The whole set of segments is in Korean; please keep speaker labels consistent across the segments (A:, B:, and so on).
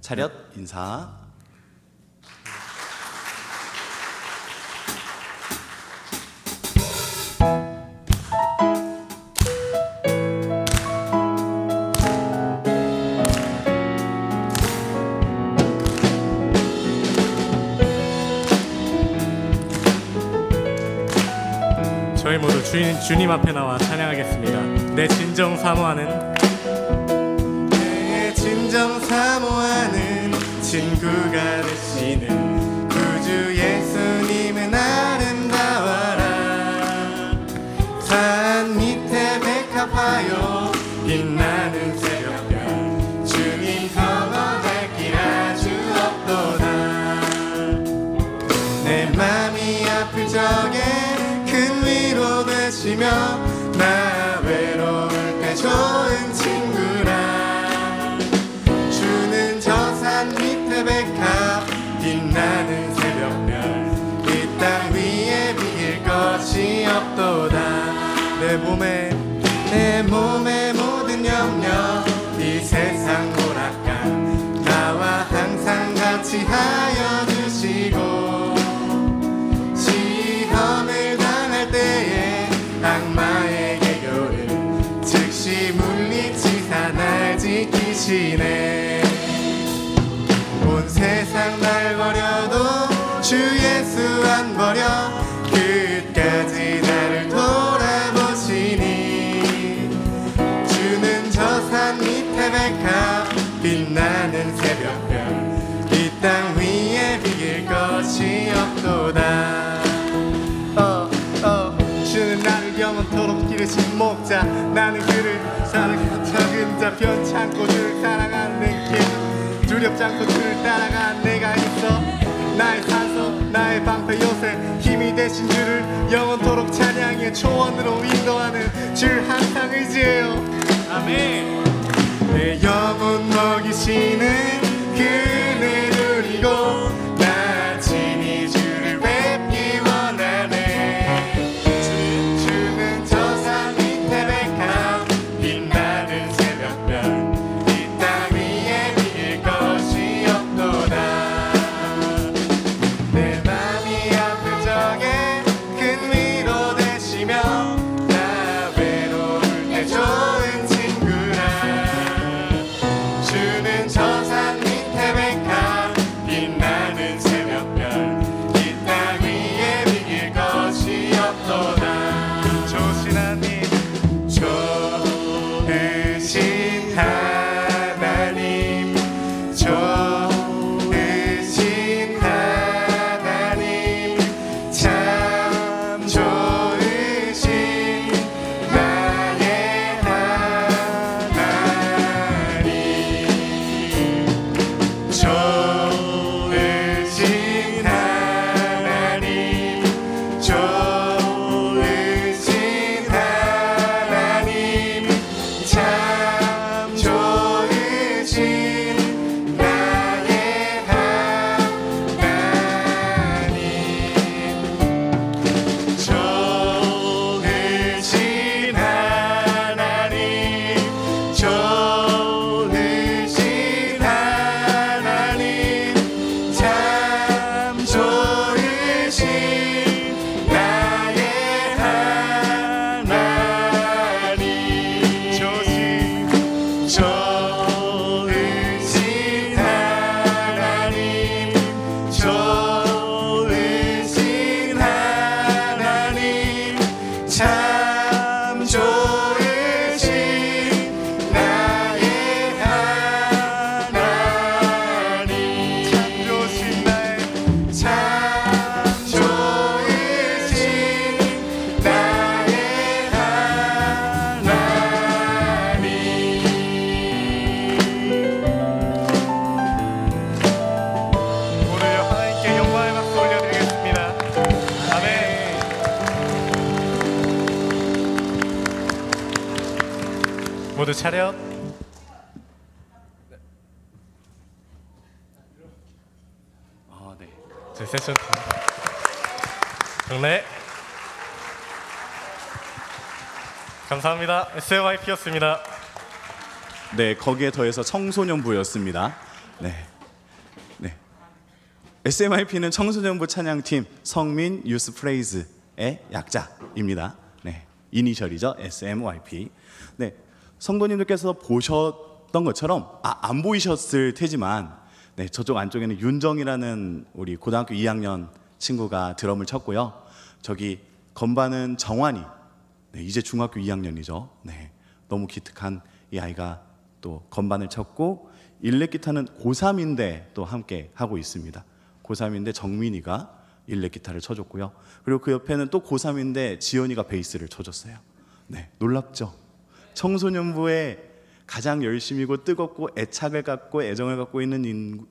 A: 차렷 인사.
B: 저희 모두 주님 앞에 나와 찬양하겠습니다. 내 진정 사모하는 친구가 되시는 구주 예수님은 아름다워라. 산 밑에 백합하여 빛나는 새벽별 주님 경험할 길 아주 없도다. 내 맘이 아플 적에 큰 위로 되시며 나 외로울 때 좋은 친구라. 주는 저 산 밑에 백합 빛나는 새벽별 이 땅 위에 비길 것이 없도다. 내 몸의 모든 염려 이 세상 오락관 나와 항상 같이 하여 주시고 시험을 당할 때에 악마의 개교를 즉시 물리치사 날 지키시네. 온 세상 날 버려도 주 예수 안 버려 끝까지 나를 돌아보시니. 주는 저 산 밑에 백합 빛나는 새벽별 이 땅 위에 비길 것이 없도다. 주는 나를 영원토록 기르신 목자. 나는 그를 사랑하는 작은 자 편찮고 주를 사랑하는 길 두렵지 않고 주를 따라가 내가 있어. 나의 산소 나의 방패 요새 힘이 되신 주를 영원토록 찬양해 초원으로 인도하는 주를 항상 의지해요. 아멘. 내 영혼 먹이시는 그늘 누리고 나 친히 주를 뵙기 원하네. 주는 저 산 밑에 백합 빛나는 새벽별 모두 차렷.
A: 네.
B: 제 세션 경례 감사합니다. SMYP였습니다.
A: 네, 거기에 더해서 청소년부였습니다. 네. 네. SMIP는 청소년부 찬양팀 성민 유스 프레이즈의 약자입니다. 네. 이니셜이죠. SMYP. 네. 성도님들께서 보셨던 것처럼 안 보이셨을 테지만 네, 저쪽 안쪽에는 윤정이라는 우리 고등학교 2학년 친구가 드럼을 쳤고요. 저기 건반은 정환이, 네, 이제 중학교 2학년이죠. 네, 너무 기특한 이 아이가 또 건반을 쳤고, 일렉 기타는 고3인데 또 함께 하고 있습니다. 고3인데 정민이가 일렉 기타를 쳐줬고요. 그리고 그 옆에는 또 고3인데 지연이가 베이스를 쳐줬어요. 네, 놀랍죠? 청소년부에 가장 열심히고 뜨겁고 애착을 갖고 애정을 갖고 있는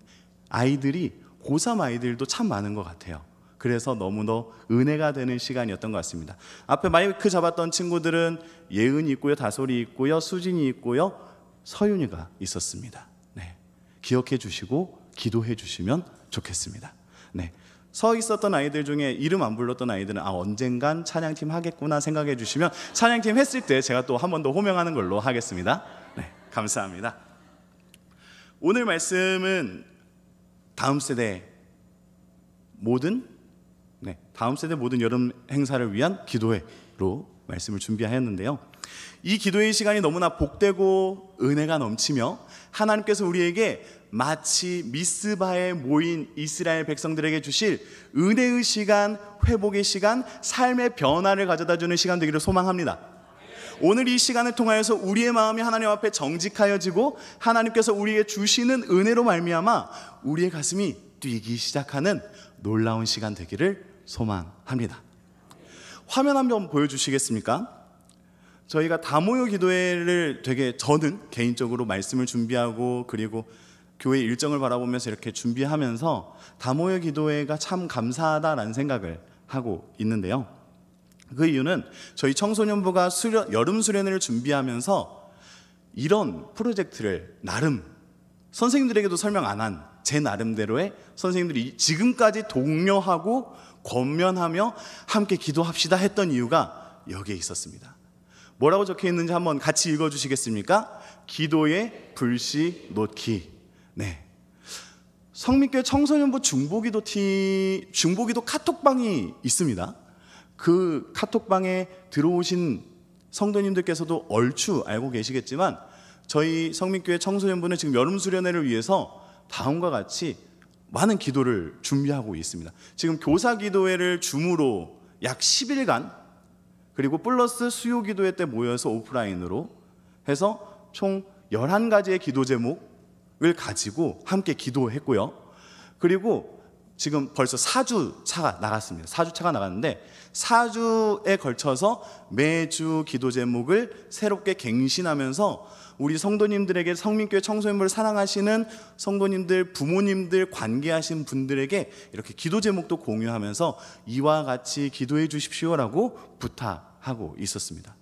A: 아이들이 고3 아이들도 참 많은 것 같아요. 그래서 너무도 은혜가 되는 시간이었던 것 같습니다. 앞에 마이크 잡았던 친구들은 예은이 있고요, 다솔이 있고요, 수진이 있고요, 서윤이가 있었습니다. 네, 기억해 주시고 기도해 주시면 좋겠습니다. 네, 서 있었던 아이들 중에 이름 안 불렀던 아이들은 언젠간 찬양팀 하겠구나 생각해 주시면 찬양팀 했을 때 제가 또 한 번 더 호명하는 걸로 하겠습니다. 네, 감사합니다. 오늘 말씀은 다음 세대 모든 여름 행사를 위한 기도회로 말씀을 준비하였는데요. 이 기도회의 시간이 너무나 복되고 은혜가 넘치며 하나님께서 우리에게 마치 미스바에 모인 이스라엘 백성들에게 주실 은혜의 시간, 회복의 시간, 삶의 변화를 가져다주는 시간 되기를 소망합니다. 오늘 이 시간을 통하여서 우리의 마음이 하나님 앞에 정직하여지고 하나님께서 우리에게 주시는 은혜로 말미암아 우리의 가슴이 뛰기 시작하는 놀라운 시간 되기를 소망합니다. 화면 한번 보여주시겠습니까? 저희가 다모여 기도회를 저는 개인적으로 말씀을 준비하고 그리고 교회 일정을 바라보면서 이렇게 준비하면서 다모여 기도회가 참 감사하다라는 생각을 하고 있는데요. 그 이유는 저희 청소년부가 여름 수련회를 준비하면서 이런 프로젝트를 나름 선생님들에게도 설명 안 한 제 나름대로의 선생님들이 지금까지 독려하고 권면하며 함께 기도합시다 했던 이유가 여기에 있었습니다. 뭐라고 적혀 있는지 한번 같이 읽어주시겠습니까? 기도의 불씨 놓기. 네, 성민교회 청소년부 중보기도 카톡방이 있습니다. 그 카톡방에 들어오신 성도님들께서도 얼추 알고 계시겠지만 저희 성민교회 청소년부는 지금 여름 수련회를 위해서 다음과 같이 많은 기도를 준비하고 있습니다. 지금 교사 기도회를 줌으로 약 10일간 그리고 플러스 수요 기도회 때 모여서 오프라인으로 해서 총 11가지의 기도 제목을 가지고 함께 기도했고요. 그리고 지금 벌써 4주차가 나갔습니다. 4주차가 나갔는데 4주에 걸쳐서 매주 기도 제목을 새롭게 갱신하면서 우리 성도님들에게 성민교회 청소년부를 사랑하시는 성도님들, 부모님들, 관계하신 분들에게 이렇게 기도 제목도 공유하면서 이와 같이 기도해 주십시오라고 부탁하고 있었습니다.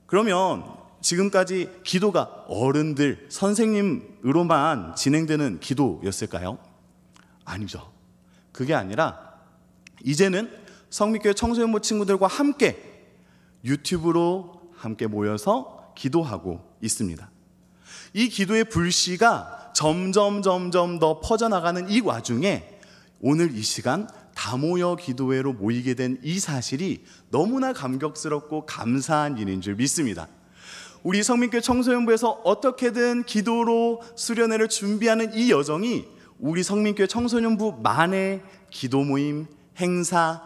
A: 그러면 지금까지 기도가 어른들, 선생님으로만 진행되는 기도였을까요? 아니죠. 그게 아니라 이제는 성민교회 청소년부 친구들과 함께 유튜브로 함께 모여서 기도하고 있습니다. 이 기도의 불씨가 점점 더 퍼져나가는 이 와중에 오늘 이 시간 다모여 기도회로 모이게 된 이 사실이 너무나 감격스럽고 감사한 일인 줄 믿습니다. 우리 성민교회 청소년부에서 어떻게든 기도로 수련회를 준비하는 이 여정이 우리 성민교회 청소년부만의 기도 모임, 행사,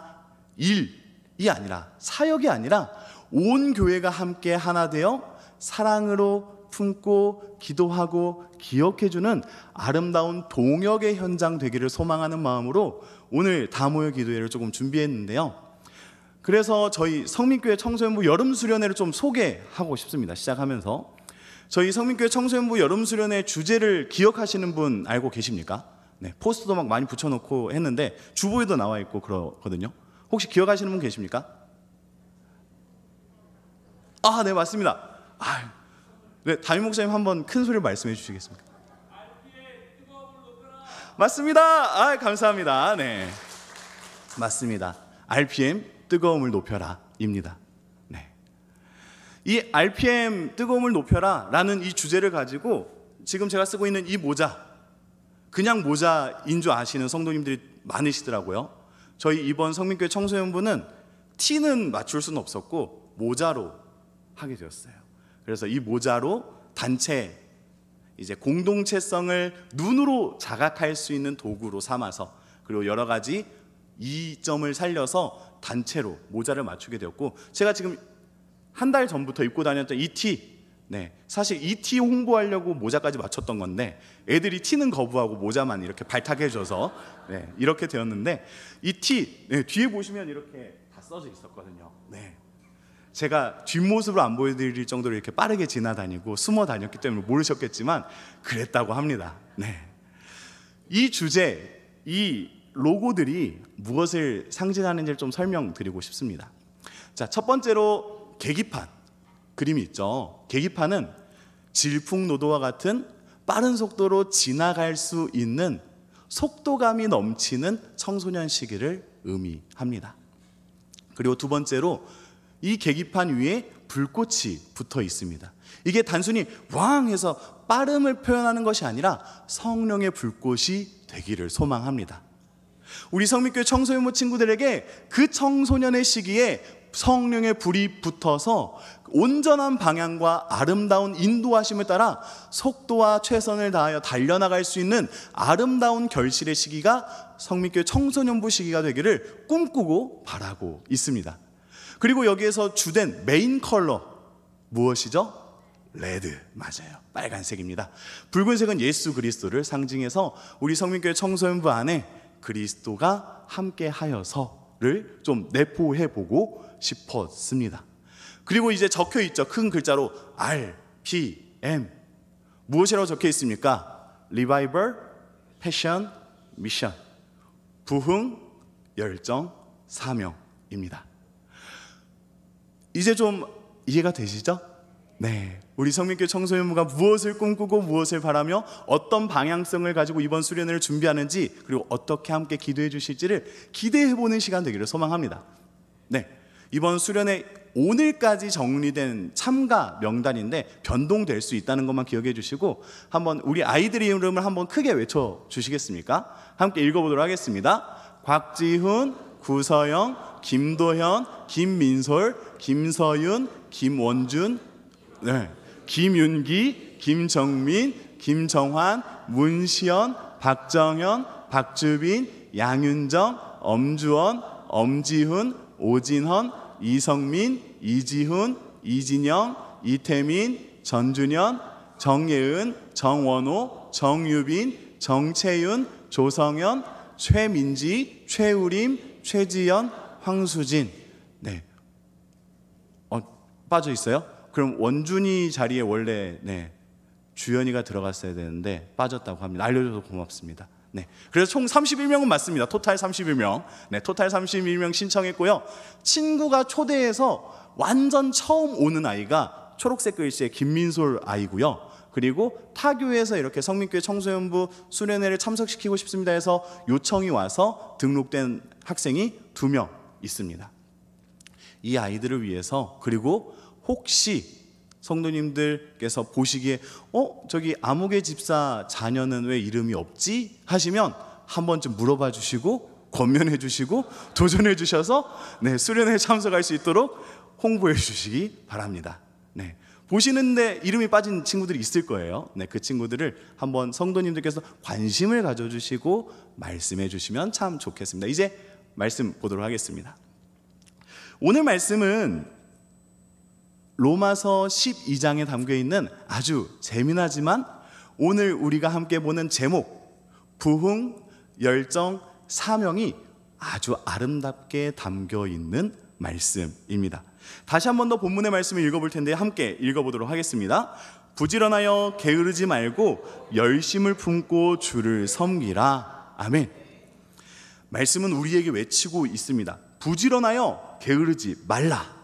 A: 일이 아니라, 사역이 아니라 온 교회가 함께 하나 되어 사랑으로 품고 기도하고 기억해주는 아름다운 동역의 현장 되기를 소망하는 마음으로 오늘 다모여 기도회를 조금 준비했는데요. 그래서 저희 성민교회 청소년부 여름 수련회를 좀 소개하고 싶습니다. 시작하면서 저희 성민교회 청소년부 여름 수련회 주제를 기억하시는 분 알고 계십니까? 네, 포스터도 막 많이 붙여놓고 했는데 주보에도 나와 있고 그러거든요. 혹시 기억하시는 분 계십니까? 네, 맞습니다. 네, 담임 목사님 한번 큰 소리로 말씀해 주시겠습니까? 맞습니다. 감사합니다. 네, 맞습니다. RPM 뜨거움을 높여라입니다. 네, 이 RPM 뜨거움을 높여라라는 이 주제를 가지고 지금 제가 쓰고 있는 이 모자, 그냥 모자인 줄 아시는 성도님들이 많으시더라고요. 저희 이번 성민교회 청소년부는 티는 맞출 수는 없었고 모자로 하게 되었어요. 그래서 이 모자로 단체 이제 공동체성을 눈으로 자각할 수 있는 도구로 삼아서, 그리고 여러 가지 이점을 살려서 단체로 모자를 맞추게 되었고, 제가 지금 한 달 전부터 입고 다녔던 이 티, 사실 이 티 홍보하려고 모자까지 맞췄던 건데 애들이 티는 거부하고 모자만 이렇게 발탁해줘서 이렇게 되었는데, 이 티 뒤에 보시면 이렇게 다 써져 있었거든요. 제가 뒷모습을 안 보여드릴 정도로 이렇게 빠르게 지나다니고 숨어 다녔기 때문에 모르셨겠지만 그랬다고 합니다. 이 주제, 이 로고들이 무엇을 상징하는지를 좀 설명드리고 싶습니다. 자, 첫 번째로 계기판 그림이 있죠. 계기판은 질풍노도와 같은 빠른 속도로 지나갈 수 있는 속도감이 넘치는 청소년 시기를 의미합니다. 그리고 두 번째로 이 계기판 위에 불꽃이 붙어 있습니다. 이게 단순히 왕 해서 빠름을 표현하는 것이 아니라 성령의 불꽃이 되기를 소망합니다. 우리 성민교회 청소년부 친구들에게 그 청소년의 시기에 성령의 불이 붙어서 온전한 방향과 아름다운 인도하심을 따라 속도와 최선을 다하여 달려나갈 수 있는 아름다운 결실의 시기가 성민교회 청소년부 시기가 되기를 꿈꾸고 바라고 있습니다. 그리고 여기에서 주된 메인 컬러 무엇이죠? 레드, 맞아요. 빨간색입니다. 붉은색은 예수 그리스도를 상징해서 우리 성민교회 청소년부 안에 그리스도가 함께 하여서를 좀 내포해보고 싶었습니다. 그리고 이제 적혀 있죠. 큰 글자로 RPM. 무엇이라고 적혀 있습니까? Revival, Passion, Mission. 부흥, 열정, 사명입니다. 이제 좀 이해가 되시죠? 우리 성민교회 청소년부가 무엇을 꿈꾸고 무엇을 바라며 어떤 방향성을 가지고 이번 수련회를 준비하는지, 그리고 어떻게 함께 기도해 주실지를 기대해보는 시간 되기를 소망합니다. 이번 수련회 오늘까지 정리된 참가 명단인데 변동될 수 있다는 것만 기억해 주시고, 한번 우리 아이들의 이름을 한번 크게 외쳐 주시겠습니까? 함께 읽어보도록 하겠습니다. 곽지훈, 구서영, 김도현, 김민솔, 김서윤, 김원준, 김윤기, 김정민, 김정환, 문시연, 박정현, 박주빈, 양윤정, 엄주원, 엄지훈, 오진헌, 이성민, 이지훈, 이진영, 이태민, 전준현, 정예은, 정원호, 정유빈, 정채윤, 조성현, 최민지, 최우림, 최지연, 황수진. 빠져 있어요? 그럼 원준이 자리에 원래 주연이가 들어갔어야 되는데 빠졌다고 합니다. 알려줘서 고맙습니다. 그래서 총 31명은 맞습니다. 토탈 31명. 토탈 31명 신청했고요. 친구가 초대해서 완전 처음 오는 아이가 초록색 글씨의 김민솔 아이고요. 그리고 타교에서 이렇게 성민교회 청소년부 수련회를 참석시키고 싶습니다 해서 요청이 와서 등록된 학생이 2명 있습니다. 이 아이들을 위해서, 그리고 혹시 성도님들께서 보시기에 저기 아무개 집사 자녀는 왜 이름이 없지? 하시면 한 번쯤 물어봐 주시고 권면해 주시고 도전해 주셔서 수련회에 참석할 수 있도록 홍보해 주시기 바랍니다. 보시는데 이름이 빠진 친구들이 있을 거예요. 그 친구들을 한번 성도님들께서 관심을 가져주시고 말씀해 주시면 참 좋겠습니다. 이제 말씀 보도록 하겠습니다. 오늘 말씀은 로마서 12장에 담겨있는 아주 재미나지만 오늘 우리가 함께 보는 제목, 부흥, 열정, 사명이 아주 아름답게 담겨있는 말씀입니다. 다시 한 번 더 본문의 말씀을 읽어볼 텐데 함께 읽어보도록 하겠습니다. 부지런하여 게으르지 말고 열심을 품고 주를 섬기라. 아멘. 말씀은 우리에게 외치고 있습니다. 부지런하여 게으르지 말라.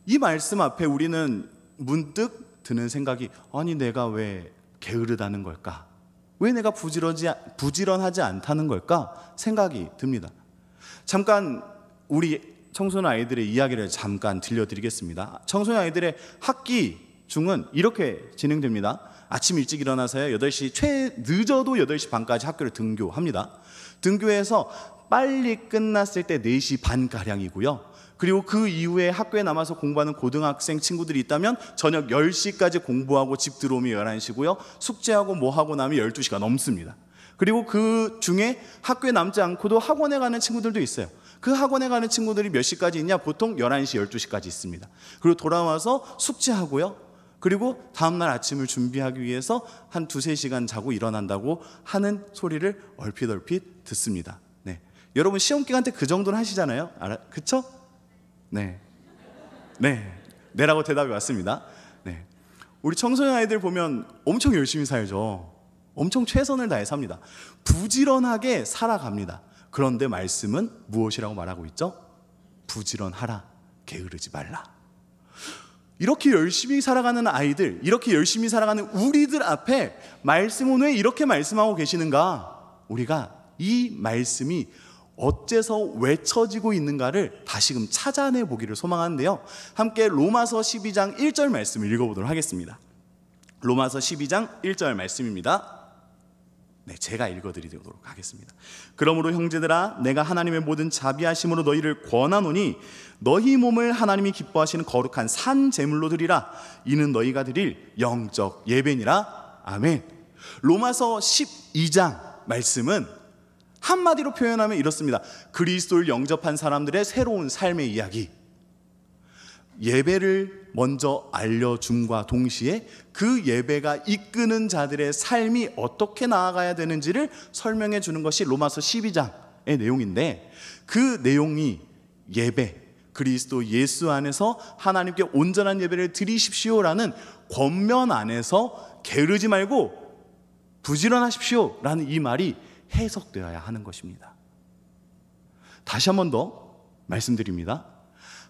A: 이 말씀 앞에 우리는 문득 드는 생각이, 아니 내가 왜 게으르다는 걸까? 왜 내가 부지런하지 않다는 걸까? 생각이 듭니다. 잠깐 우리 청소년 아이들의 이야기를 잠깐 들려드리겠습니다. 청소년 아이들의 학기 중은 이렇게 진행됩니다. 아침 일찍 일어나서요 8시 늦어도 8시 반까지 학교를 등교합니다. 등교해서 빨리 끝났을 때 4시 반가량이고요. 그리고 그 이후에 학교에 남아서 공부하는 고등학생 친구들이 있다면 저녁 10시까지 공부하고 집 들어오면 11시고요. 숙제하고 뭐 하고 나면 12시가 넘습니다. 그리고 그 중에 학교에 남지 않고도 학원에 가는 친구들도 있어요. 그 학원에 가는 친구들이 몇 시까지 있냐? 보통 11시, 12시까지 있습니다. 그리고 돌아와서 숙제하고요. 그리고 다음날 아침을 준비하기 위해서 한 2-3시간 자고 일어난다고 하는 소리를 얼핏 듣습니다. 네. 여러분 시험 기간 때 그 정도는 하시잖아요. 그쵸? 네. 네라고 대답이 왔습니다. 네. 우리 청소년 아이들 보면 엄청 열심히 살죠. 엄청 최선을 다해 삽니다. 부지런하게 살아갑니다. 그런데 말씀은 무엇이라고 말하고 있죠? 부지런하라, 게으르지 말라. 이렇게 열심히 살아가는 아이들, 이렇게 열심히 살아가는 우리들 앞에 말씀은 왜 이렇게 말씀하고 계시는가? 우리가 이 말씀이 어째서 외쳐지고 있는가를 다시금 찾아내 보기를 소망하는데요. 함께 로마서 12장 1절 말씀을 읽어보도록 하겠습니다. 로마서 12장 1절 말씀입니다. 네, 제가 읽어드리도록 하겠습니다. 그러므로 형제들아, 내가 하나님의 모든 자비하심으로 너희를 권하노니 너희 몸을 하나님이 기뻐하시는 거룩한 산 제물로 드리라. 이는 너희가 드릴 영적 예배니라. 아멘. 로마서 12장 말씀은 한마디로 표현하면 이렇습니다. 그리스도를 영접한 사람들의 새로운 삶의 이야기. 예배를 먼저 알려줌과 동시에 그 예배가 이끄는 자들의 삶이 어떻게 나아가야 되는지를 설명해 주는 것이 로마서 12장의 내용인데, 그 내용이 예배, 그리스도 예수 안에서 하나님께 온전한 예배를 드리십시오라는 권면 안에서 게으르지 말고 부지런하십시오라는 이 말이 해석되어야 하는 것입니다. 다시 한 번 더 말씀드립니다.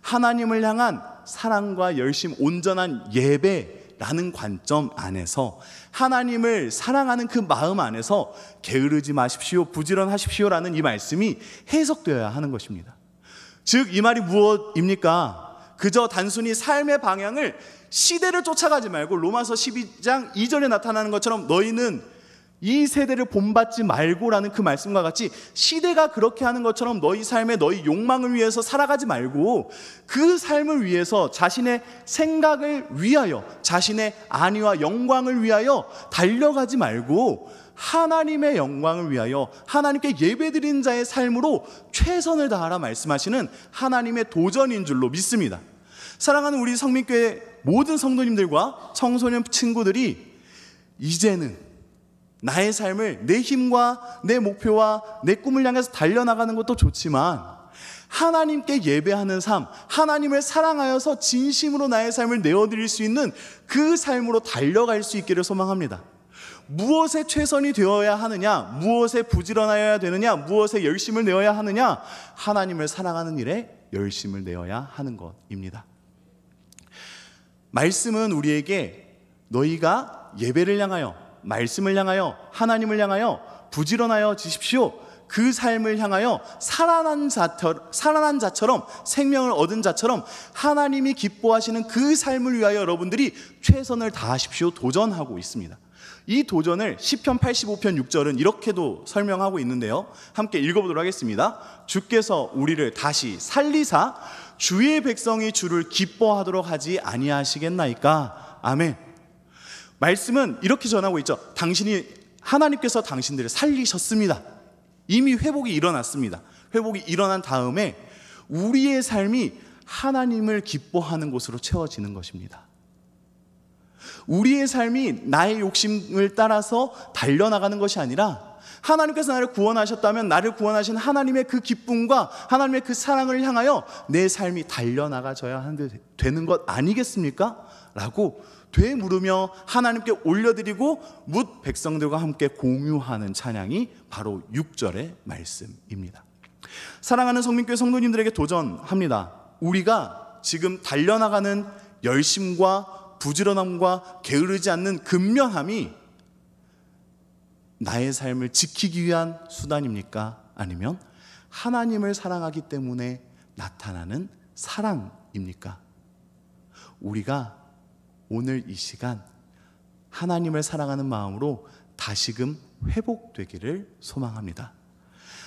A: 하나님을 향한 사랑과 열심, 온전한 예배라는 관점 안에서, 하나님을 사랑하는 그 마음 안에서 게으르지 마십시오, 부지런하십시오라는 이 말씀이 해석되어야 하는 것입니다. 즉 이 말이 무엇입니까? 그저 단순히 삶의 방향을, 시대를 쫓아가지 말고 로마서 12장 2절에 나타나는 것처럼 너희는 이 세대를 본받지 말고라는 그 말씀과 같이 시대가 그렇게 하는 것처럼 너희 삶에 너희 욕망을 위해서 살아가지 말고 그 삶을 위해서 자신의 생각을 위하여, 자신의 안위와 영광을 위하여 달려가지 말고 하나님의 영광을 위하여 하나님께 예배드리는 자의 삶으로 최선을 다하라 말씀하시는 하나님의 도전인 줄로 믿습니다. 사랑하는 우리 성민교회 모든 성도님들과 청소년 친구들이 이제는 나의 삶을 내 힘과 내 목표와 내 꿈을 향해서 달려나가는 것도 좋지만 하나님께 예배하는 삶, 하나님을 사랑하여서 진심으로 나의 삶을 내어드릴 수 있는 그 삶으로 달려갈 수 있기를 소망합니다. 무엇에 최선이 되어야 하느냐, 무엇에 부지런하여야 되느냐, 무엇에 열심을 내어야 하느냐, 하나님을 사랑하는 일에 열심을 내어야 하는 것입니다. 말씀은 우리에게 너희가 예배를 향하여, 말씀을 향하여, 하나님을 향하여 부지런하여 지십시오, 그 삶을 향하여 살아난 자처럼, 생명을 얻은 자처럼 하나님이 기뻐하시는 그 삶을 위하여 여러분들이 최선을 다하십시오 도전하고 있습니다. 이 도전을 시편 85편 6절은 이렇게도 설명하고 있는데요, 함께 읽어보도록 하겠습니다. 주께서 우리를 다시 살리사 주의 백성이 주를 기뻐하도록 하지 아니하시겠나이까. 아멘. 말씀은 이렇게 전하고 있죠. 하나님께서 당신들을 살리셨습니다. 이미 회복이 일어났습니다. 회복이 일어난 다음에 우리의 삶이 하나님을 기뻐하는 곳으로 채워지는 것입니다. 우리의 삶이 나의 욕심을 따라서 달려나가는 것이 아니라 하나님께서 나를 구원하셨다면 나를 구원하신 하나님의 그 기쁨과 하나님의 그 사랑을 향하여 내 삶이 달려나가져야 되는 것 아니겠습니까? 라고 되물으며 하나님께 올려드리고 뭇 백성들과 함께 공유하는 찬양이 바로 6절의 말씀입니다. 사랑하는 성민교회 성도님들에게 도전합니다. 우리가 지금 달려나가는 열심과 부지런함과 게으르지 않는 근면함이 나의 삶을 지키기 위한 수단입니까? 아니면 하나님을 사랑하기 때문에 나타나는 사랑입니까? 우리가 오늘 이 시간 하나님을 사랑하는 마음으로 다시금 회복되기를 소망합니다.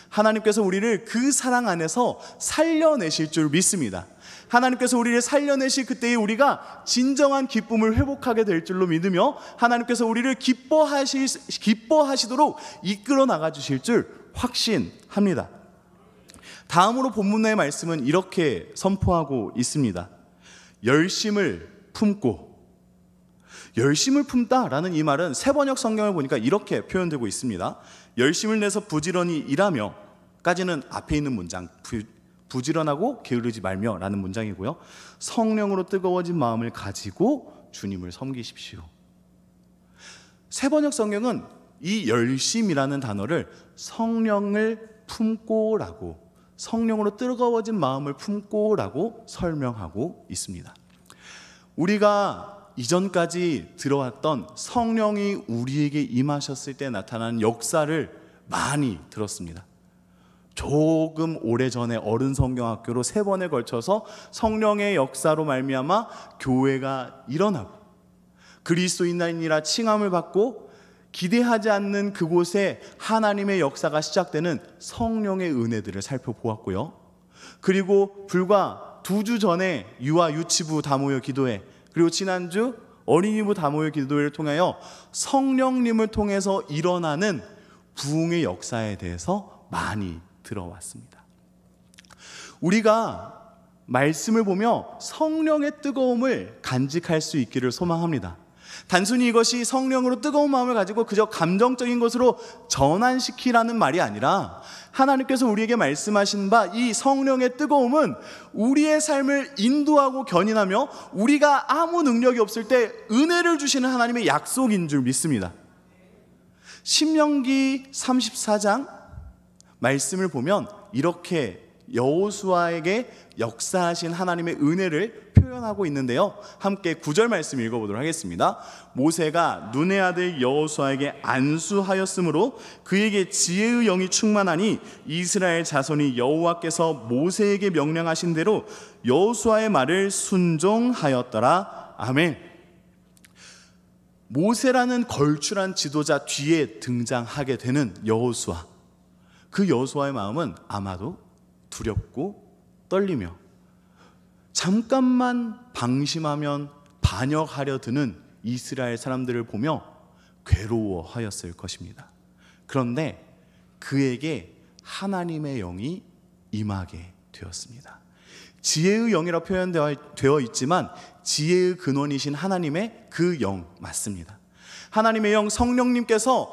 A: 하나님께서 우리를 그 사랑 안에서 살려내실 줄 믿습니다. 하나님께서 우리를 살려내실 그때에 우리가 진정한 기쁨을 회복하게 될 줄로 믿으며 하나님께서 우리를 기뻐하시도록 이끌어 나가 주실 줄 확신합니다. 다음으로 본문의 말씀은 이렇게 선포하고 있습니다. 열심을 품고. 열심을 품다라는 이 말은 세번역 성경을 보니까 이렇게 표현되고 있습니다. 열심을 내서 부지런히 일하며 까지는 앞에 있는 문장, 부지런하고 게으르지 말며 라는 문장이고요. 성령으로 뜨거워진 마음을 가지고 주님을 섬기십시오. 세번역 성경은 이 열심이라는 단어를 성령을 품고라고, 성령으로 뜨거워진 마음을 품고라고 설명하고 있습니다. 우리가 이전까지 들어왔던 성령이 우리에게 임하셨을 때 나타나는 역사를 많이 들었습니다. 조금 오래전에 어른 성경학교로 3번에 걸쳐서 성령의 역사로 말미암아 교회가 일어나고 그리스도인이라 칭함을 받고 기대하지 않는 그곳에 하나님의 역사가 시작되는 성령의 은혜들을 살펴보았고요. 그리고 불과 2주 전에 유아 유치부 다 모여 기도회, 그리고 지난주 어린이부 다 모여 기도회를 통하여 성령님을 통해서 일어나는 부흥의 역사에 대해서 많이 들어왔습니다. 우리가 말씀을 보며 성령의 뜨거움을 간직할 수 있기를 소망합니다. 단순히 이것이 성령으로 뜨거운 마음을 가지고 그저 감정적인 것으로 전환시키라는 말이 아니라 하나님께서 우리에게 말씀하신 바 이 성령의 뜨거움은 우리의 삶을 인도하고 견인하며 우리가 아무 능력이 없을 때 은혜를 주시는 하나님의 약속인 줄 믿습니다. 신명기 34장 말씀을 보면 이렇게 여호수아에게 역사하신 하나님의 은혜를 표현하고 있는데요, 함께 9절 말씀 읽어보도록 하겠습니다. 모세가 눈의 아들 여호수아에게 안수하였으므로 그에게 지혜의 영이 충만하니 이스라엘 자손이 여호와께서 모세에게 명령하신 대로 여호수아의 말을 순종하였더라. 아멘. 모세라는 걸출한 지도자 뒤에 등장하게 되는 여호수아, 그 여호수아의 마음은 아마도 두렵고 떨리며 잠깐만 방심하면 반역하려 드는 이스라엘 사람들을 보며 괴로워하였을 것입니다. 그런데 그에게 하나님의 영이 임하게 되었습니다. 지혜의 영이라 표현되어 있지만 지혜의 근원이신 하나님의 그 영 맞습니다. 하나님의 영 성령님께서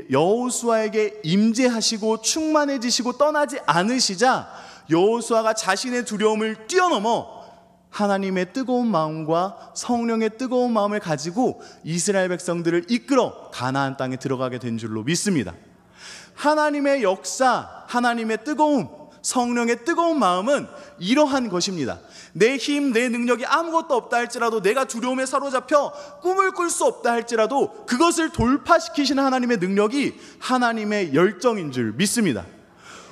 A: 여호수아에게 임재하시고 충만해지시고 떠나지 않으시자 여호수아가 자신의 두려움을 뛰어넘어 하나님의 뜨거운 마음과 성령의 뜨거운 마음을 가지고 이스라엘 백성들을 이끌어 가나안 땅에 들어가게 된 줄로 믿습니다. 하나님의 역사, 하나님의 뜨거움, 성령의 뜨거운 마음은 이러한 것입니다. 내 힘, 내 능력이 아무것도 없다 할지라도, 내가 두려움에 사로잡혀 꿈을 꿀 수 없다 할지라도 그것을 돌파시키시는 하나님의 능력이 하나님의 열정인 줄 믿습니다.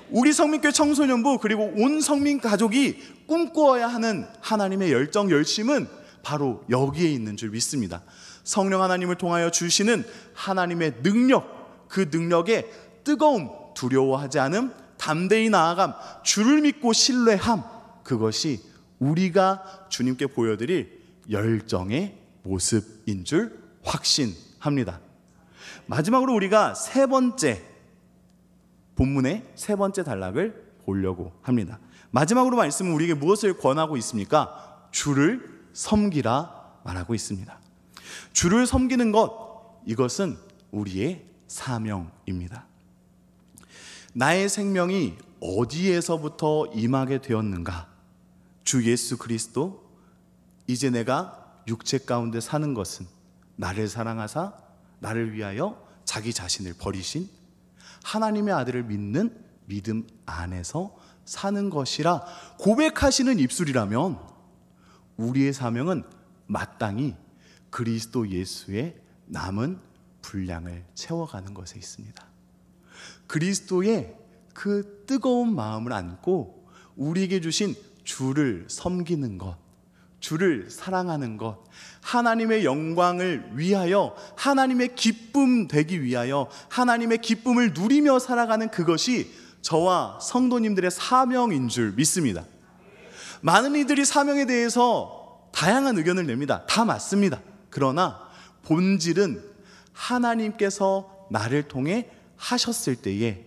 A: 우리 성민교회 청소년부 그리고 온 성민 가족이 꿈꾸어야 하는 하나님의 열정, 열심은 바로 여기에 있는 줄 믿습니다. 성령 하나님을 통하여 주시는 하나님의 능력, 그 능력에 뜨거움, 두려워하지 않음, 담대히 나아감, 주를 믿고 신뢰함, 그것이 우리가 주님께 보여드릴 열정의 모습인 줄 확신합니다. 마지막으로 우리가 본문의 3번째 단락을 보려고 합니다. 마지막으로 말씀은 우리에게 무엇을 권하고 있습니까? 주를 섬기라 말하고 있습니다. 주를 섬기는 것, 이것은 우리의 사명입니다. 나의 생명이 어디에서부터 임하게 되었는가? 주 예수 그리스도, 이제 내가 육체 가운데 사는 것은 나를 사랑하사 나를 위하여 자기 자신을 버리신 하나님의 아들을 믿는 믿음 안에서 사는 것이라 고백하시는 입술이라면 우리의 사명은 마땅히 그리스도 예수의 남은 분량을 채워가는 것에 있습니다. 그리스도의 그 뜨거운 마음을 안고 우리에게 주신 주를 섬기는 것, 주를 사랑하는 것, 하나님의 영광을 위하여, 하나님의 기쁨 되기 위하여 하나님의 기쁨을 누리며 살아가는 그것이 저와 성도님들의 사명인 줄 믿습니다. 많은 이들이 사명에 대해서 다양한 의견을 냅니다. 다 맞습니다. 그러나 본질은 하나님께서 나를 통해 하셨을 때에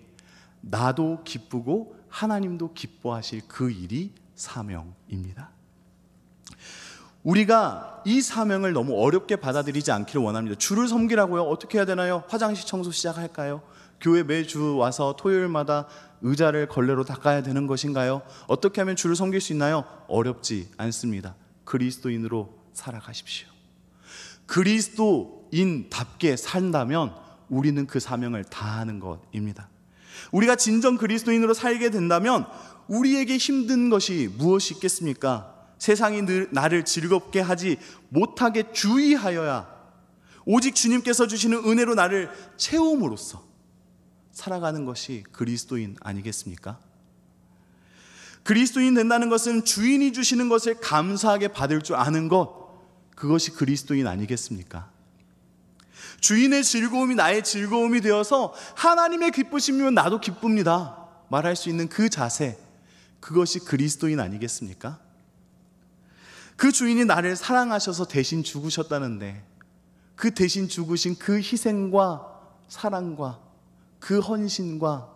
A: 나도 기쁘고 하나님도 기뻐하실 그 일이 사명입니다. 우리가 이 사명을 너무 어렵게 받아들이지 않기를 원합니다. 주를 섬기라고요? 어떻게 해야 되나요? 화장실 청소 시작할까요? 교회 매주 와서 토요일마다 의자를 걸레로 닦아야 되는 것인가요? 어떻게 하면 주를 섬길 수 있나요? 어렵지 않습니다. 그리스도인으로 살아가십시오. 그리스도인답게 산다면 우리는 그 사명을 다하는 것입니다. 우리가 진정 그리스도인으로 살게 된다면 우리에게 힘든 것이 무엇이 있겠습니까? 세상이 나를 즐겁게 하지 못하게 주의하여야 오직 주님께서 주시는 은혜로 나를 채움으로써 살아가는 것이 그리스도인 아니겠습니까? 그리스도인 된다는 것은 주인이 주시는 것을 감사하게 받을 줄 아는 것, 그것이 그리스도인 아니겠습니까? 주인의 즐거움이 나의 즐거움이 되어서 하나님의 기쁘심이면 나도 기쁩니다 말할 수 있는 그 자세, 그것이 그리스도인 아니겠습니까? 그 주인이 나를 사랑하셔서 대신 죽으셨다는데 그 대신 죽으신 그 희생과 사랑과 그 헌신과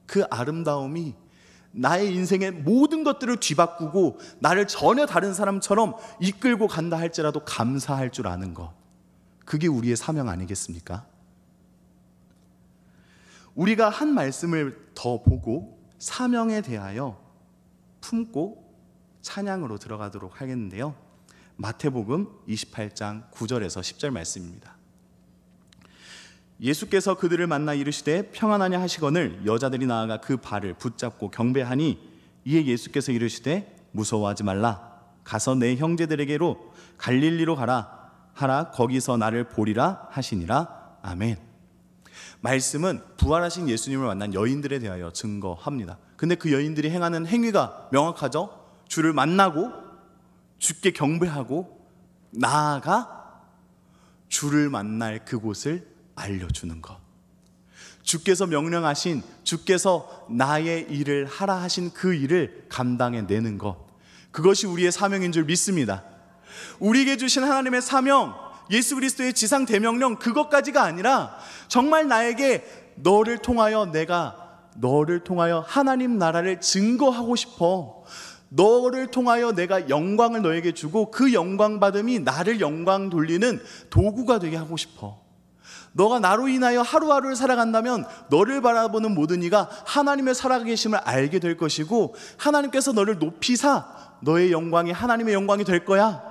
A: 그 아름다움이 나의 인생의 모든 것들을 뒤바꾸고 나를 전혀 다른 사람처럼 이끌고 간다 할지라도 감사할 줄 아는 것, 그게 우리의 사명 아니겠습니까? 우리가 한 말씀을 더 보고 사명에 대하여 품고 찬양으로 들어가도록 하겠는데요, 마태복음 28장 9절에서 10절 말씀입니다. 예수께서 그들을 만나 이르시되 평안하냐 하시거늘 여자들이 나아가 그 발을 붙잡고 경배하니 이에 예수께서 이르시되 무서워하지 말라, 가서 내 형제들에게로 갈릴리로 가라 하라, 거기서 나를 보리라 하시니라. 아멘. 말씀은 부활하신 예수님을 만난 여인들에 대하여 증거합니다. 근데 그 여인들이 행하는 행위가 명확하죠. 주를 만나고 주께 경배하고 나아가 주를 만날 그곳을 알려주는 것, 주께서 명령하신, 주께서 나의 일을 하라 하신 그 일을 감당해내는 것, 그것이 우리의 사명인 줄 믿습니다. 우리에게 주신 하나님의 사명, 예수 그리스도의 지상 대명령, 그것까지가 아니라 정말 나에게 너를 통하여 하나님 나라를 증거하고 싶어, 너를 통하여 내가 영광을 너에게 주고 그 영광 받음이 나를 영광 돌리는 도구가 되게 하고 싶어. 너가 나로 인하여 하루하루를 살아간다면 너를 바라보는 모든 이가 하나님의 살아계심을 알게 될 것이고 하나님께서 너를 높이사 너의 영광이 하나님의 영광이 될 거야.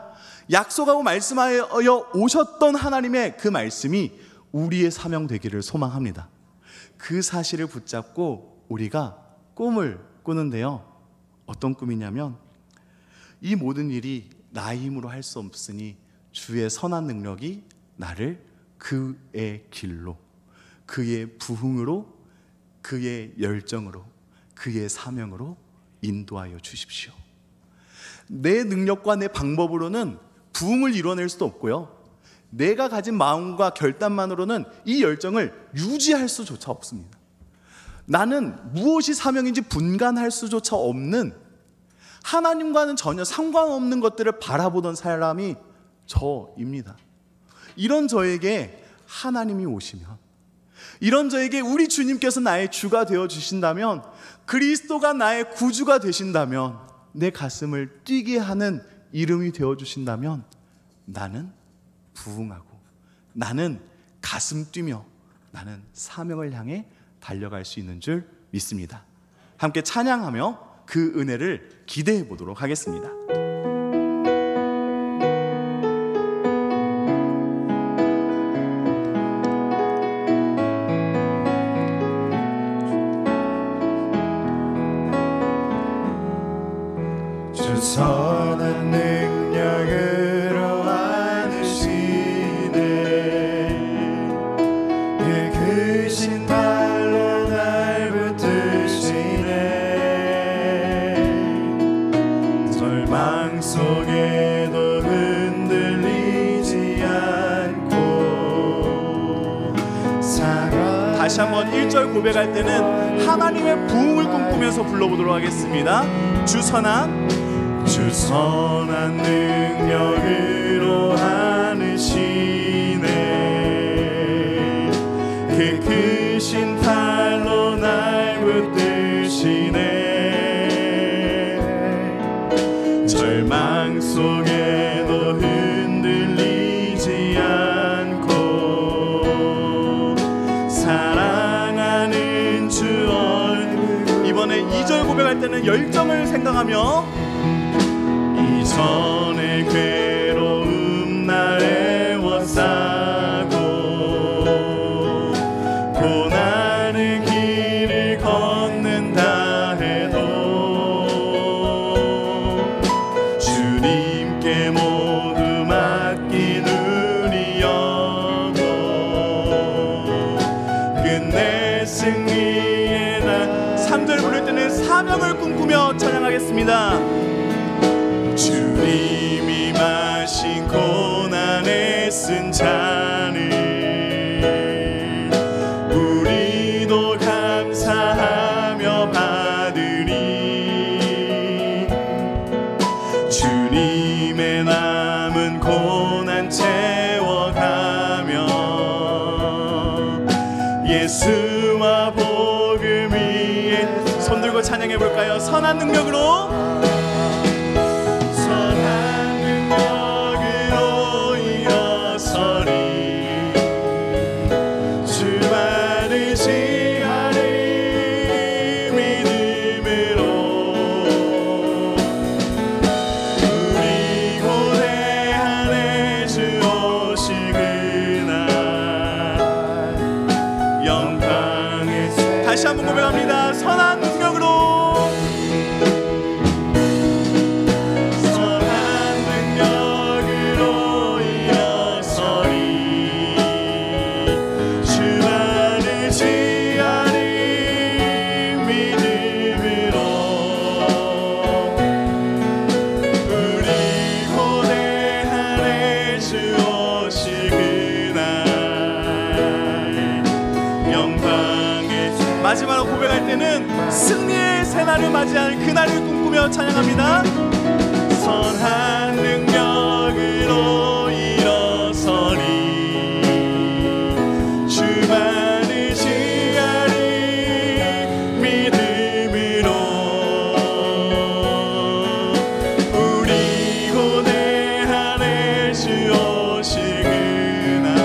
A: 약속하고 말씀하여 오셨던 하나님의 그 말씀이 우리의 사명 되기를 소망합니다. 그 사실을 붙잡고 우리가 꿈을 꾸는데요, 어떤 꿈이냐면 이 모든 일이 나의 힘으로 할 수 없으니 주의 선한 능력이 나를 그의 길로, 그의 부흥으로, 그의 열정으로, 그의 사명으로 인도하여 주십시오. 내 능력과 내 방법으로는 부흥을 이뤄낼 수도 없고요, 내가 가진 마음과 결단만으로는 이 열정을 유지할 수조차 없습니다. 나는 무엇이 사명인지 분간할 수조차 없는, 하나님과는 전혀 상관없는 것들을 바라보던 사람이 저입니다. 이런 저에게 하나님이 오시면, 이런 저에게 우리 주님께서 나의 주가 되어 주신다면, 그리스도가 나의 구주가 되신다면, 내 가슴을 뛰게 하는 이름이 되어 주신다면 나는 부흥하고, 나는 가슴 뛰며, 나는 사명을 향해 달려갈 수 있는 줄 믿습니다. 함께 찬양하며 그 은혜를 기대해 보도록 하겠습니다.
B: 주 선한 능력으로 안으시네, 그 크신 발로 날 붙드시네. 절망
A: 다시 한번 1절 고백할 때는 하나님의 부흥을 꿈꾸면서 불러보도록 하겠습니다. 주 선한 능력으로 하시네 그 크신 팔로 날 붙드시네 절망 속에도 흔들리지 않고 사랑하는 주 얼굴. 이번에 2절 고백할 때는 열정을 생각하며 이전의 괴로움 날 애워싸고 고난의 길을 걷는다 해도 주님께 모두 맡긴 우리 영혼 끝내 승리의 날. 3절 부를 때는 사명을 꿈꾸며 찬양하겠습니다. 주님이 마신 고난에 쓴 잔을 우리도 감사하며 받으리 주님의 남은 고난 채워가며 예수와 복음 위에 손 들고 찬양해볼까요? 선한 능력으로 다시 한번 고백합니다. 선한 능력으로 일어서리 주만을 지하리 믿음으로 우리 고대하네 주 오실 그날 영광의. 마지막으로 고백할 때는 승리의 새날을 맞이할 그날을 꿈꾸며 찬양합니다. 선한 능력으로 일어서리 주만을 지하리 믿음으로 우리 고대하네 주 오실 그날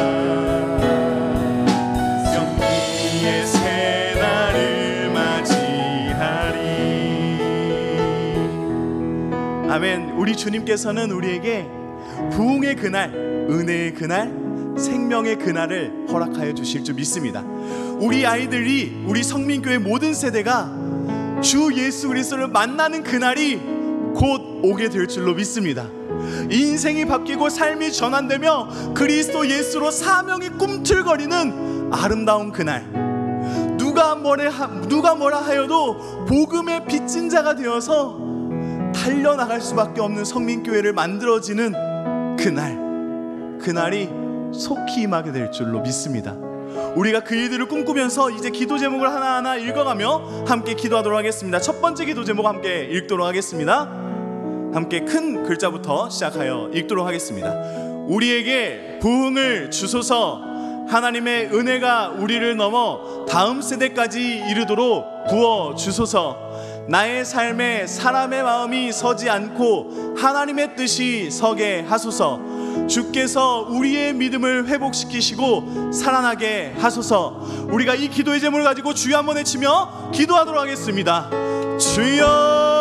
A: 영광의 새날을 맞이하리. 아멘. 우리 주님께서는 우리에게 부흥의 그날, 은혜의 그날, 생명의 그날을 허락하여 주실 줄 믿습니다. 우리 아이들이, 우리 성민교회 모든 세대가 주 예수 그리스도를 만나는 그날이 곧 오게 될 줄로 믿습니다. 인생이 바뀌고 삶이 전환되며 그리스도 예수로 사명이 꿈틀거리는 아름다운 그날, 누가 뭐라 하여도 복음의 빚진 자가 되어서 달려나갈 수밖에 없는 성민교회를 만들어지는 그날이 속히 임하게 될 줄로 믿습니다. 우리가 그 일들을 꿈꾸면서 이제 기도 제목을 하나하나 읽어가며 함께 기도하도록 하겠습니다. 첫 번째 기도 제목 함께 읽도록 하겠습니다. 함께 큰 글자부터 시작하여 읽도록 하겠습니다. 우리에게 부흥을 주소서. 하나님의 은혜가 우리를 넘어 다음 세대까지 이르도록 부어 주소서. 나의 삶에 사람의 마음이 서지 않고 하나님의 뜻이 서게 하소서. 주께서 우리의 믿음을 회복시키시고 살아나게 하소서. 우리가 이 기도의 제목을 가지고 주여 한번 외치며 기도하도록 하겠습니다. 주여.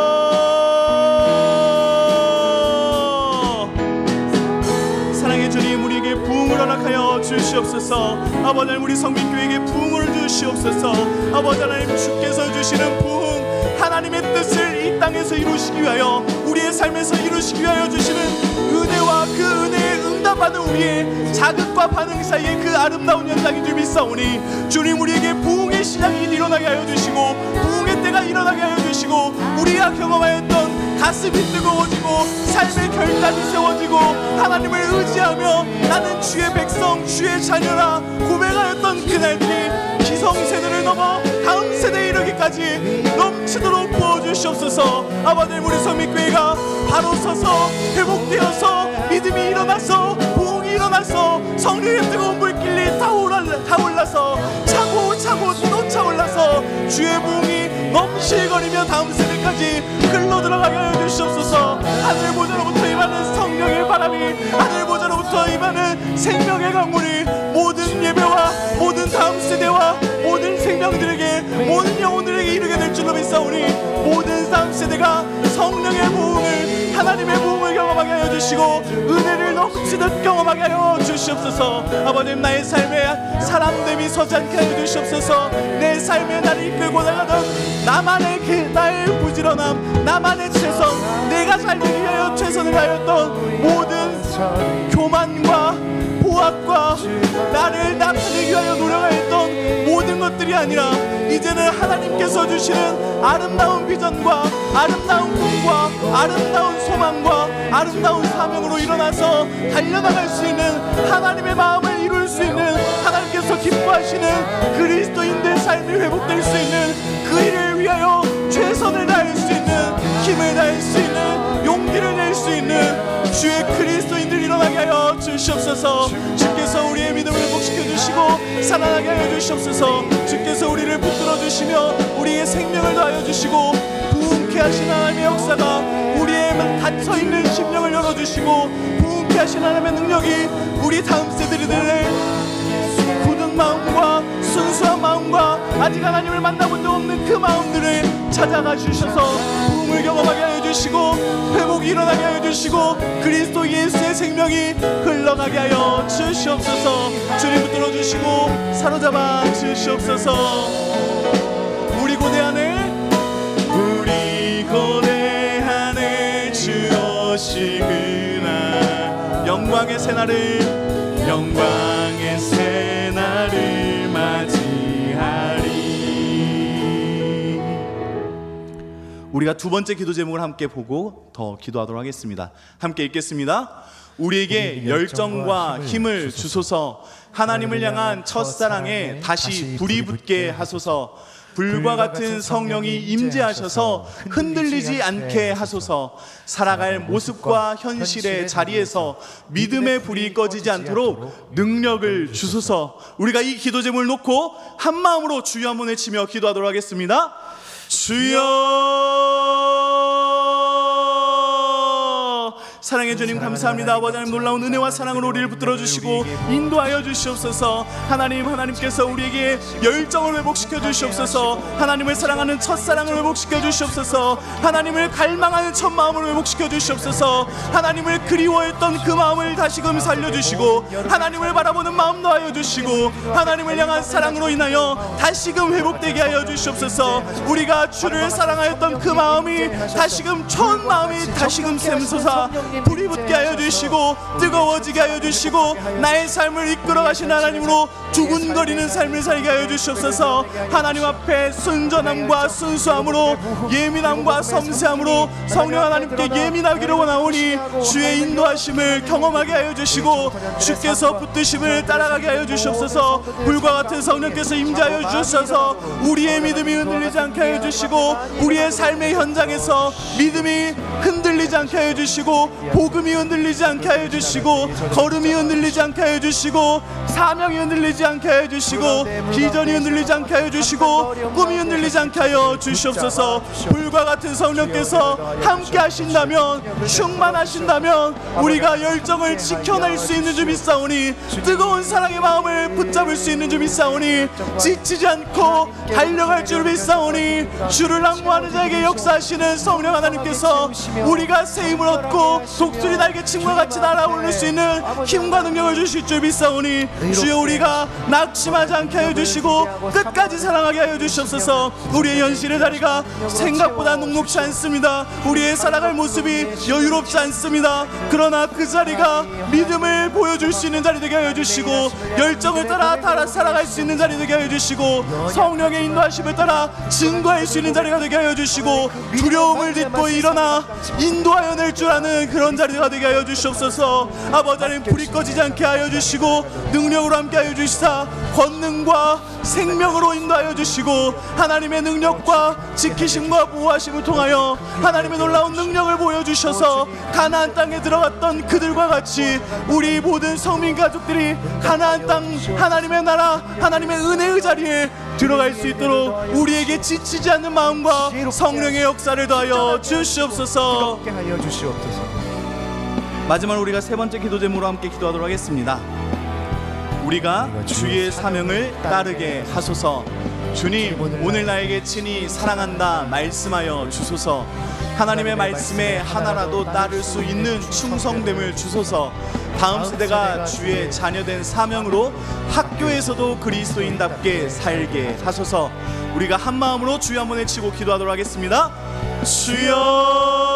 A: 사랑의 주님, 우리에게 부흥을 허락하여 주시옵소서. 아버지 하나님, 우리 성민교회에게 부흥을 주시옵소서. 아버지 하나님, 주께서 주시는 부흥, 하나님의 뜻을 이 땅에서 이루시기 위하여, 우리의 삶에서 이루시기 위하여 주시는 은혜와 그 은혜에 응답하는 우리의 자극과 반응 사이에 그 아름다운 현장인 줄 믿사오니, 주님 우리에게 부흥의 시작이 일어나게 하여 주시고 부흥의 때가 일어나게 하여 주시고, 우리가 경험하였던 가슴이 뜨거워지고 삶의 결단이 세워지고 하나님을 의지하며 나는 주의 백성, 주의 자녀라 고백하였던 그날들이 기성세대를 넘어 다음 세대에 이르기까지 넘치도록 부어주시옵소서. 아버님, 우리 성민교회가 바로 서서 회복되어서 믿음이 일어나서 부흥이 일어나서 성령의 뜨거운 불길이 타올라서 차고 또 차올라서 주의 부흥이 넘실거리며 다음 세대까지 흘러 들어가게 하여 주시옵소서. 하늘 보좌로부터 임하는 성령의 바람이, 하늘 보좌로부터 임하는 생명의 강물이 모든 예배와 모든 다음 세대와 모든 생명들에게, 모든 영혼들에게 이르게 될 줄로 믿사오니 모든 다음 세대가 성령의 부흥을, 하나님의 부흥을 경험하게 하여 주시고 은혜를 넘치듯 경험하게 하여 주시옵소서. 아버님, 나의 삶에 사람됨이 서지 않게 하여 주시옵소서. 내 삶에 나를 이끌고 나가던 나의 부지런함, 나만의 최선, 내가 살기 위하여 최선을 다하였던 모든 교만과 보합과 나를 나타내기 위하여 노력하였던 모든 것들이 아니라 이제는 하나님께서 주시는 아름다운 비전과 아름다운 꿈과 아름다운 소망과 아름다운 사명으로 일어나서 달려나갈 수 있는, 하나님의 마음을 이룰 수 있는, 하나님께서 기뻐하시는 그리스도인의 삶이 회복될 수 있는 그 일을 위하여 최선을 다할 수 있는, 힘을 다할 수 있는, 용기를 낼 수 있는 주의 그리스도인들 일어나게 하여 주시옵소서. 주께서 우리의 믿음을 회복시켜 주시고 살아나게 하여 주시옵소서. 주께서 우리를 붙들어 주시며 우리의 생명을 더하여 주시고 부흥케 하신 하나님의 역사가 우리의 닫혀있는 심령을 열어주시고 부흥케 하신 하나님의 능력이 우리 다음 세대들의 굳은 마음과 순수한 마음과 아직 하나님을 만나본 적 없는 그 마음들을 찾아가 주셔서 부흥을 경험하게 하여 주시고 회복이 일어나게 하여 주시고 그리스도 예수의 생명이 흘러가게 하여 주시옵소서. 주님 붙들어 주시고 사로잡아 주시옵소서. 우리 고대하늘 주 오시그나 영광의 새날을 맞이하리. 우리가 두 번째 기도 제목을 함께 보고 더 기도하도록 하겠습니다. 함께 읽겠습니다. 우리에게 열정과 힘을 주소서. 하나님을 향한 첫사랑에 다시 불이 붙게 하소서. 불과 같은 성령이 임재하셔서 흔들리지 않게 하소서. 살아갈 모습과 현실의 자리에서 믿음의 불이 꺼지지 않도록 능력을 주소서. 우리가 이 기도 제목을 놓고 한 마음으로 주여 한번 외치며 기도하도록 하겠습니다. 주여. 사랑해 주님 감사합니다. 아버지 하나님, 놀라운 은혜와 사랑으로 우리를 붙들어 주시고 인도하여 주시옵소서. 하나님께서 우리에게 열정을 회복시켜 주시옵소서. 하나님을 사랑하는 첫사랑을 회복시켜 주시옵소서. 하나님을 갈망하는 첫 마음을 회복시켜 주시옵소서. 하나님을 그리워했던 그 마음을 다시금 살려주시고 하나님을 바라보는 마음 더하여 주시고 하나님을 향한 사랑으로 인하여 다시금 회복되게 하여 주시옵소서. 우리가 주를 사랑하였던 그 마음이 다시금 처음 마음이 다시금 샘솟아 불이 붙게 하여 주시고 뜨거워지게 하여 주시고 나의 삶을 이끌어 가신 하나님으로 두근거리는 삶을 살게 하여 주시옵소서. 하나님 앞에 순전함과 순수함으로 예민함과 섬세함으로 성령 하나님께 예민하기를 원하오니 주의 인도하심을 경험하게 하여 주시고 주께서 붙드심을 따라가게 하여 주시옵소서. 불과 같은 성령께서 임재하여 주셔서 우리의 믿음이 흔들리지 않게 하여 주시고 우리의 삶의 현장에서 믿음이 흔들리지 않게 하여 주시고 복음이 흔들리지 않게 하여 주시고 걸음이 흔들리지 않게 하여 주시고 사명이 흔들리지 않게 하여 주시고 비전이 흔들리지 않게 하여 주시고 꿈이 흔들리지 않게 하여 주시옵소서. 불과 같은 성령께서 함께 하신다면 충만하신다면 우리가 열정을 지켜낼 수 있는 줄 믿사오니 뜨거운 사랑의 마음을 붙잡을 수 있는 줄 믿사오니 지치지 않고 달려갈 줄 믿사오니 주를 앙모하는 자에게 역사하시는 성령 하나님께서 우리가 새 힘을 얻고 독수리 날개침과 같이 날아오를 수 있는 힘과 능력을 주실 줄 믿사오니 주여 우리가 낙심하지 않게 하여 주시고 끝까지 사랑하게 하여 주시옵소서. 우리의 현실의 자리가 생각보다 녹록지 않습니다. 우리의 살아갈 모습이 여유롭지 않습니다. 그러나 그 자리가 믿음을 보여줄 수 있는 자리 되게 하여 주시고 열정을 따라 살아갈 수 있는 자리 되게 하여 주시고 성령의 인도하심을 따라 증거할 수 있는 자리가 되게 하여 주시고 두려움을 딛고 일어나 인도하여 낼 줄 아는 그런 자리가 되게 하여 주시옵소서. 아버지 하나님, 불이 꺼지지 않게 하여 주시고 능력으로 함께하여 주시사 권능과 생명으로 인도하여 주시고 하나님의 능력과 지키심과 보호하심을 통하여 하나님의 놀라운 능력을 보여주셔서 가나안 땅에 들어갔던 그들과 같이 우리 모든 성민 가족들이 가나안 땅 하나님의 나라 하나님의 은혜의 자리에 들어갈 수 있도록 우리에게 지치지 않는 마음과 성령의 역사를 더하여 주시옵소서.
C: 뜨겁게 하여 주시옵소서.
A: 마지막으로 우리가 세 번째 기도 제목으로 함께 기도하도록 하겠습니다. 우리가 주의 사명을 따르게 하소서. 주님, 오늘 나에게 친히 사랑한다 말씀하여 주소서. 하나님의 말씀에 하나라도 따를 수 있는 충성됨을 주소서. 다음 세대가 주의 자녀된 사명으로 학교에서도 그리스도인답게 살게 하소서. 우리가 한 마음으로 주여 한번 외치고 기도하도록 하겠습니다. 주여.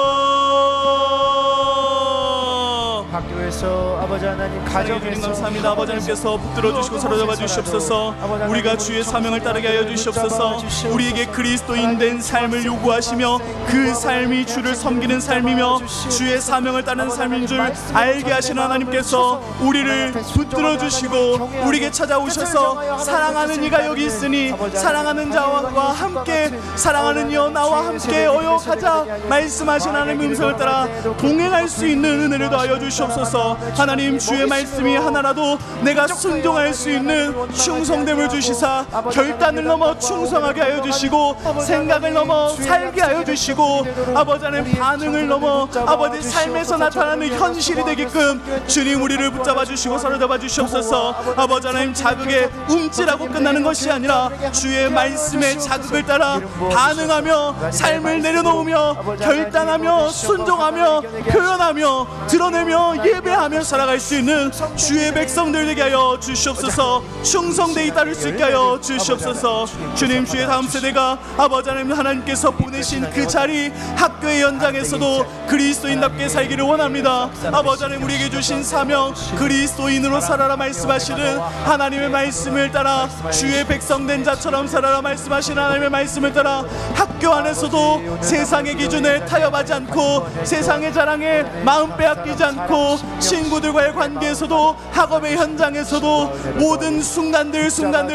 C: 학교에서 아버지 하나님,
A: 사랑해 주님 감사합니다. 아버지 하나님께서 붙들어 주시고 사로잡아 주시옵소서. 우리가 주의 사명을 따르게 하여 주시옵소서. 우리에게 그리스도인 된 삶을 요구하시며 그 삶이 주를 섬기는 삶이며 주의 사명을 따르는 삶인 줄 알게 하시는 하나님께서 우리를 붙들어 주시고 우리에게 찾아오셔서 사랑하는 이가 여기 있으니 사랑하는 자와 함께 사랑하는 이여 나와 함께 어여 가자 말씀하신 하나님의 음성을 따라 동행할 수 있는 은혜를 더하여 주시옵소서. 하나님, 주의 말씀이 하나라도 내가 순종할 수 있는 충성됨을 주시사 결단을 넘어 충성하게 하여 주시고 생각을 넘어 살게 하여 주시고 아버지 하나님 반응을 넘어 아버지 삶에서 나타나는 현실이 되게끔 주님 우리를 붙잡아 주시고 사로잡아 주시옵소서. 아버지 하나님, 자극에 움찔하고 끝나는 것이 아니라 주의 말씀의 자극을 따라 반응하며 삶을 내려놓으며 결단하며 순종하며 표현하며 드러내며 예배하며 살아갈 수 있는 주의 백성들 되게 하여 주시옵소서. 충성되이 따를 수 있게 하여 주시옵소서. 주님, 주의 다음 세대가 아버지 하나님 하나님께서 보내신 그 자리 학교의 현장에서도 그리스도인답게 살기를 원합니다. 아버지 하나님, 우리에게 주신 사명 그리스도인으로 살아라 말씀하시는 하나님의 말씀을 따라 주의 백성된 자처럼 살아라 말씀하시는 하나님의 말씀을 따라 학교 안에서도 세상의 기준에 타협하지 않고 세상의 자랑에 마음 빼앗기지 않고 친구들과의 관계에서도 학업의 현장에서도 모든 순간들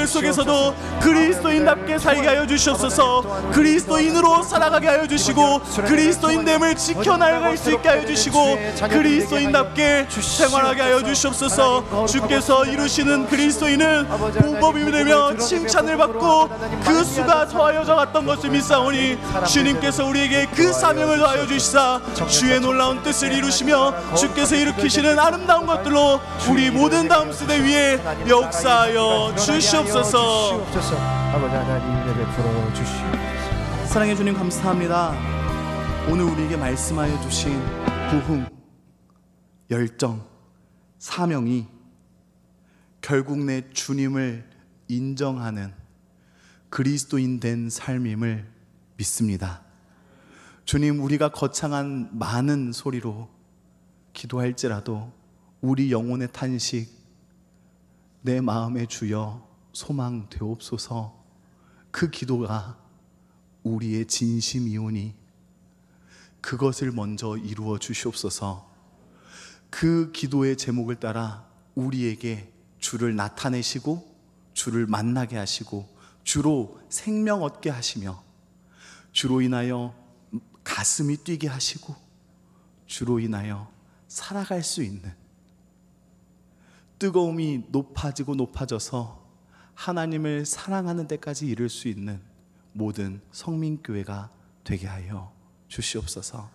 A: 속에서도 그리스도인답게 살게 하여 주시옵소서. 그리스도인으로 살아가게 하여 주시고 그리스도인됨을 지켜나갈 수 있게 하여 주시고 그리스도인답게 생활하게 하여 주시옵소서. 주께서 이루시는 그리스도인은 복음이 되며 칭찬을 받고 그 수가 더하여져 갔던 것을 믿사오니 주님께서 우리에게 그 사명을 더하여 주시사 주의 놀라운 뜻을 이루시며 주께서 일으키시는 아름다운 것들로 우리 모든 다음 세대 위에 역사하여 주시옵소서.
C: 아버지 하나님, 은혜 베풀어 주시옵소서.
A: 사랑해 주님 감사합니다. 오늘 우리에게 말씀하여 주신 부흥, 열정, 사명이 결국 내 주님을 인정하는 그리스도인 된 삶임을 믿습니다. 주님, 우리가 거창한 많은 소리로 기도할지라도 우리 영혼의 탄식, 내 마음의 주여 소망 되옵소서, 그 기도가 우리의 진심이오니 그것을 먼저 이루어 주시옵소서. 그 기도의 제목을 따라 우리에게 주를 나타내시고 주를 만나게 하시고 주로 생명 얻게 하시며 주로 인하여 가슴이 뛰게 하시고 주로 인하여 살아갈 수 있는 뜨거움이 높아지고 높아져서 하나님을 사랑하는 데까지 이를 수 있는 모든 성민교회가 되게 하여 주시옵소서.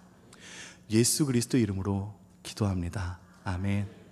A: 예수 그리스도 이름으로 기도합니다. 아멘.